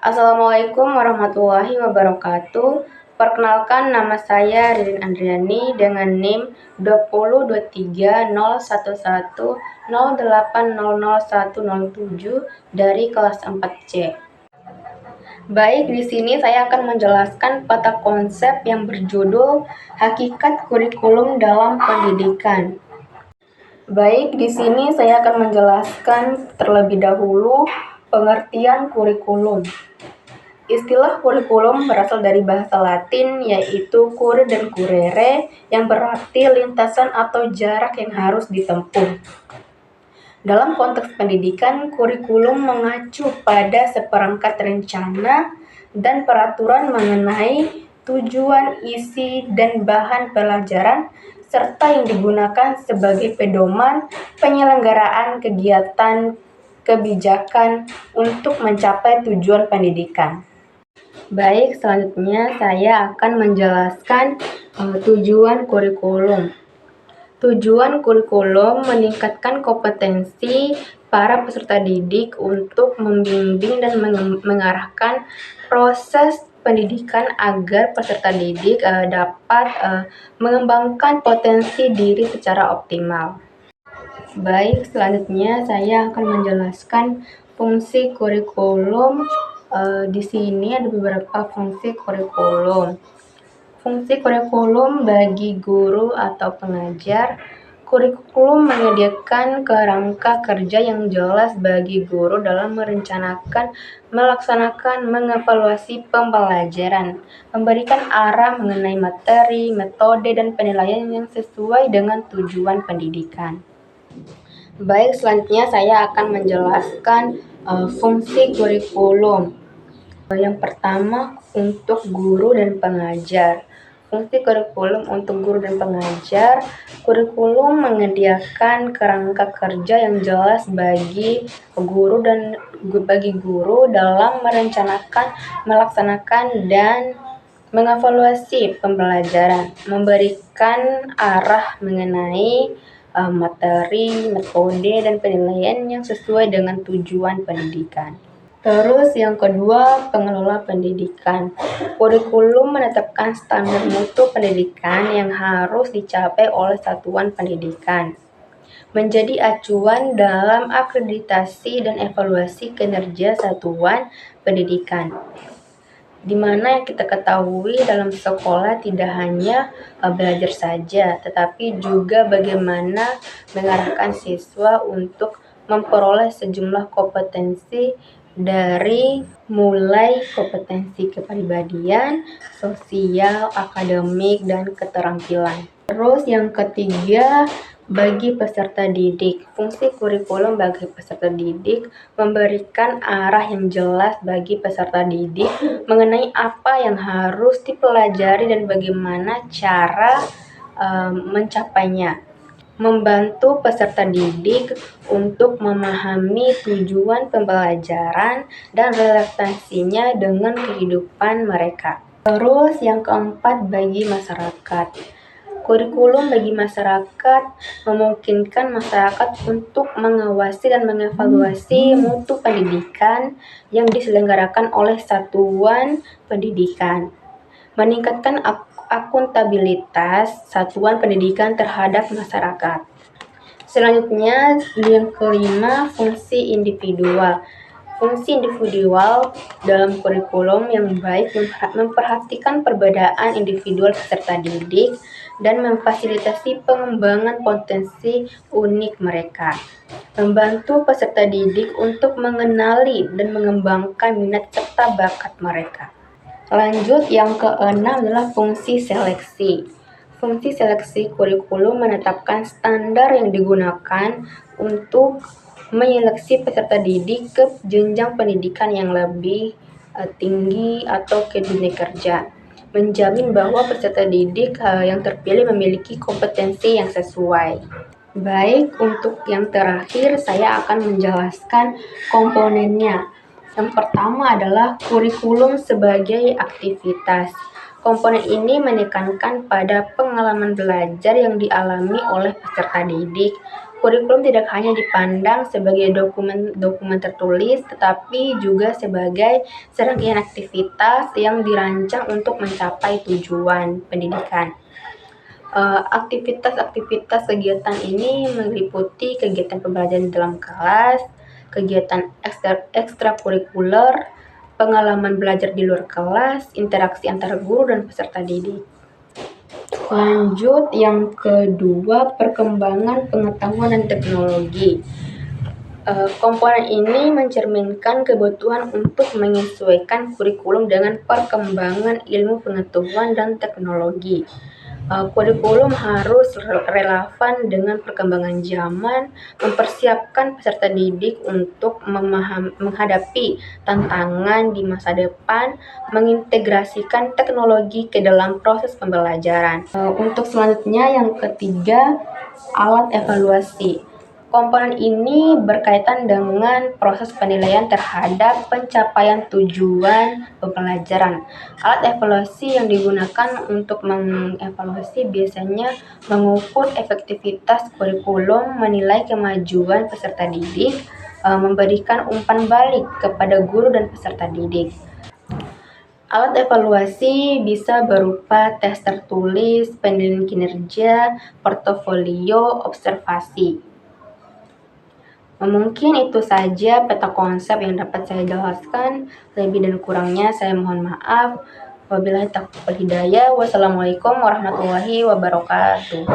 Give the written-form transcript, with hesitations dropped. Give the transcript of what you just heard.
Assalamualaikum warahmatullahi wabarakatuh. Perkenalkan, nama saya Ririn Andriani dengan NIM 20230110800107 dari kelas 4C. Baik, di sini saya akan menjelaskan peta konsep yang berjudul Hakikat Kurikulum dalam Pendidikan. Baik, di sini saya akan menjelaskan terlebih dahulu pengertian kurikulum. Istilah kurikulum berasal dari bahasa Latin yaitu cur dan curere yang berarti lintasan atau jarak yang harus ditempuh. Dalam konteks pendidikan, kurikulum mengacu pada seperangkat rencana dan peraturan mengenai tujuan, isi, dan bahan pelajaran serta yang digunakan sebagai pedoman penyelenggaraan kegiatan kebijakan untuk mencapai tujuan pendidikan. Baik, selanjutnya saya akan menjelaskan tujuan kurikulum. Tujuan kurikulum meningkatkan kompetensi para peserta didik untuk membimbing dan mengarahkan proses pendidikan agar peserta didik dapat mengembangkan potensi diri secara optimal. Baik, selanjutnya saya akan menjelaskan fungsi kurikulum. Di sini ada beberapa fungsi kurikulum. Fungsi kurikulum bagi guru atau pengajar. Kurikulum menyediakan kerangka kerja yang jelas bagi guru dalam merencanakan, melaksanakan, mengevaluasi pembelajaran, memberikan arah mengenai materi, metode, dan penilaian yang sesuai dengan tujuan pendidikan. Baik, selanjutnya saya akan menjelaskan fungsi kurikulum. Yang pertama, untuk guru dan pengajar. Fungsi kurikulum untuk guru dan pengajar. Kurikulum menyediakan kerangka kerja yang jelas bagi guru dalam merencanakan, melaksanakan, dan mengevaluasi pembelajaran, memberikan arah mengenai materi, metode, dan penilaian yang sesuai dengan tujuan pendidikan. Terus yang kedua, pengelola pendidikan. Kurikulum menetapkan standar mutu pendidikan yang harus dicapai oleh satuan pendidikan, menjadi acuan dalam akreditasi dan evaluasi kinerja satuan pendidikan. Di mana yang kita ketahui dalam sekolah tidak hanya belajar saja, tetapi juga bagaimana mengarahkan siswa untuk memperoleh sejumlah kompetensi dari mulai kompetensi kepribadian, sosial, akademik, dan keterampilan. Terus yang ketiga, bagi peserta didik. Fungsi kurikulum bagi peserta didik memberikan arah yang jelas bagi peserta didik mengenai apa yang harus dipelajari dan bagaimana cara mencapainya. Membantu peserta didik untuk memahami tujuan pembelajaran dan relevansinya dengan kehidupan mereka. Terus yang keempat, bagi masyarakat. Kurikulum bagi masyarakat memungkinkan masyarakat untuk mengawasi dan mengevaluasi mutu pendidikan yang diselenggarakan oleh satuan pendidikan, meningkatkan akuntabilitas satuan pendidikan terhadap masyarakat. Selanjutnya, yang kelima, fungsi individual. Fungsi individual dalam kurikulum yang baik memperhatikan perbedaan individual peserta didik dan memfasilitasi pengembangan potensi unik mereka. Membantu peserta didik untuk mengenali dan mengembangkan minat serta bakat mereka. Lanjut, yang keenam adalah fungsi seleksi. Fungsi seleksi kurikulum menetapkan standar yang digunakan untuk menyeleksi peserta didik ke jenjang pendidikan yang lebih tinggi atau ke dunia kerja, menjamin bahwa peserta didik yang terpilih memiliki kompetensi yang sesuai. Baik, untuk yang terakhir saya akan menjelaskan komponennya. Yang pertama adalah kurikulum sebagai aktivitas. Komponen ini menekankan pada pengalaman belajar yang dialami oleh peserta didik. Kurikulum tidak hanya dipandang sebagai dokumen tertulis, tetapi juga sebagai serangkaian aktivitas yang dirancang untuk mencapai tujuan pendidikan. Aktivitas-aktivitas kegiatan ini meliputi kegiatan pembelajaran dalam kelas, kegiatan ekstrakurikuler, pengalaman belajar di luar kelas, interaksi antara guru dan peserta didik. Lanjut, yang kedua, perkembangan pengetahuan dan teknologi. Komponen ini mencerminkan kebutuhan untuk menyesuaikan kurikulum dengan perkembangan ilmu pengetahuan dan teknologi. Kurikulum harus relevan dengan perkembangan zaman, mempersiapkan peserta didik untuk menghadapi tantangan di masa depan, mengintegrasikan teknologi ke dalam proses pembelajaran. Untuk selanjutnya, yang ketiga, alat evaluasi. Komponen ini berkaitan dengan proses penilaian terhadap pencapaian tujuan pembelajaran. Alat evaluasi yang digunakan untuk mengevaluasi biasanya mengukur efektivitas kurikulum, menilai kemajuan peserta didik, memberikan umpan balik kepada guru dan peserta didik. Alat evaluasi bisa berupa tes tertulis, penilaian kinerja, portofolio, observasi. Mungkin itu saja peta konsep yang dapat saya jelaskan. Lebih dan kurangnya saya mohon maaf. Wabillahi taufiq wal hidayah. Wassalamualaikum warahmatullahi wabarakatuh.